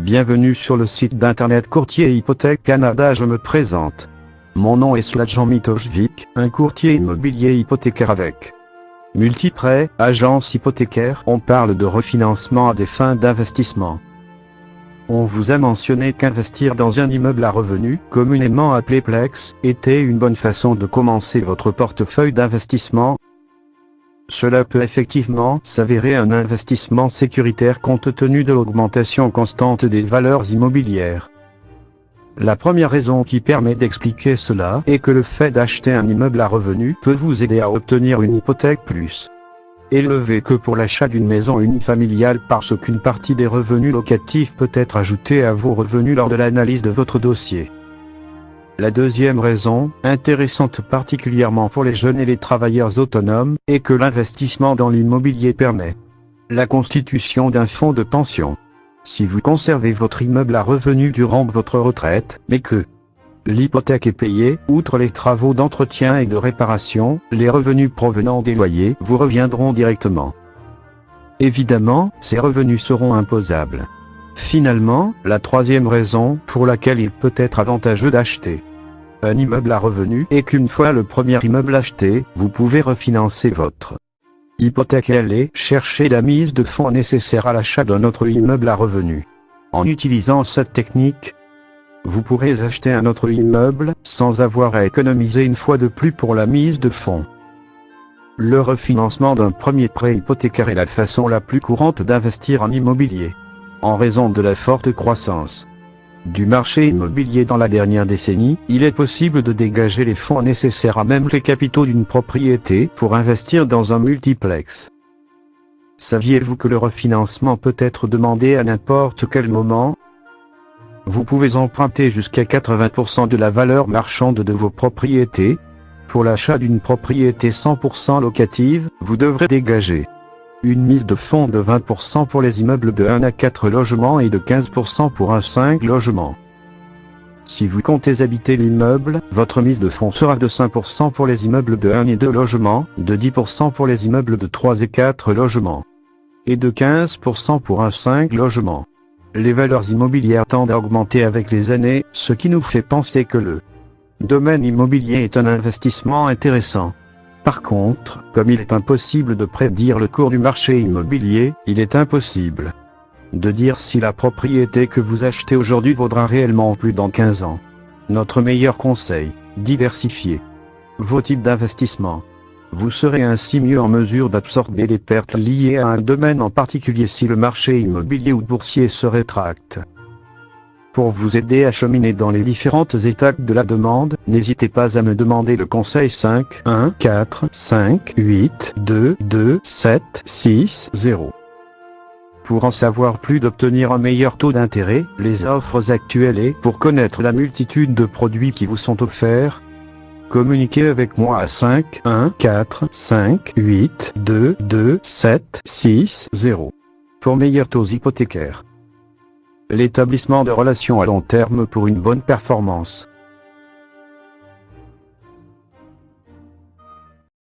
Bienvenue sur le site d'internet Courtier Hypothèque Canada. Je me présente. Mon nom est Slajan Mitojevic, un courtier immobilier hypothécaire avec Multiprêt, agence hypothécaire. On parle de refinancement à des fins d'investissement. On vous a mentionné qu'investir dans un immeuble à revenu, communément appelé Plex, était une bonne façon de commencer votre portefeuille d'investissement. Cela peut effectivement s'avérer un investissement sécuritaire compte tenu de l'augmentation constante des valeurs immobilières. La première raison qui permet d'expliquer cela est que le fait d'acheter un immeuble à revenu peut vous aider à obtenir une hypothèque plus élevée que pour l'achat d'une maison unifamiliale parce qu'une partie des revenus locatifs peut être ajoutée à vos revenus lors de l'analyse de votre dossier. La deuxième raison, intéressante particulièrement pour les jeunes et les travailleurs autonomes, est que l'investissement dans l'immobilier permet la constitution d'un fonds de pension. Si vous conservez votre immeuble à revenu durant votre retraite, mais que l'hypothèque est payée, outre les travaux d'entretien et de réparation, les revenus provenant des loyers vous reviendront directement. Évidemment, ces revenus seront imposables. Finalement, la troisième raison pour laquelle il peut être avantageux d'acheter un immeuble à revenu est qu'une fois le premier immeuble acheté, vous pouvez refinancer votre hypothèque et aller chercher la mise de fonds nécessaire à l'achat d'un autre immeuble à revenu. En utilisant cette technique, vous pourrez acheter un autre immeuble sans avoir à économiser une fois de plus pour la mise de fonds. Le refinancement d'un premier prêt hypothécaire est la façon la plus courante d'investir en immobilier. En raison de la forte croissance du marché immobilier dans la dernière décennie, il est possible de dégager les fonds nécessaires à même les capitaux d'une propriété pour investir dans un multiplex. Saviez-vous que le refinancement peut être demandé à n'importe quel moment? Vous pouvez emprunter jusqu'à 80% de la valeur marchande de vos propriétés. Pour l'achat d'une propriété 100% locative, vous devrez dégager une mise de fonds de 20% pour les immeubles de 1 à 4 logements et de 15% pour un 5 logements. Si vous comptez habiter l'immeuble, votre mise de fonds sera de 5% pour les immeubles de 1 et 2 logements, de 10% pour les immeubles de 3 et 4 logements, et de 15% pour un 5 logements. Les valeurs immobilières tendent à augmenter avec les années, ce qui nous fait penser que le domaine immobilier est un investissement intéressant. Par contre, comme il est impossible de prédire le cours du marché immobilier, il est impossible de dire si la propriété que vous achetez aujourd'hui vaudra réellement plus dans 15 ans. Notre meilleur conseil, diversifiez vos types d'investissement. Vous serez ainsi mieux en mesure d'absorber les pertes liées à un domaine en particulier si le marché immobilier ou boursier se rétracte. Pour vous aider à cheminer dans les différentes étapes de la demande, n'hésitez pas à me demander le conseil 5 1 4 5 8 2 2 7 6 0. Pour en savoir plus, d'obtenir un meilleur taux d'intérêt, les offres actuelles et pour connaître la multitude de produits qui vous sont offerts, communiquez avec moi à 5 1 4 5 8 2 2 7 6 0 pour meilleurs taux hypothécaires. L'établissement de relations à long terme pour une bonne performance.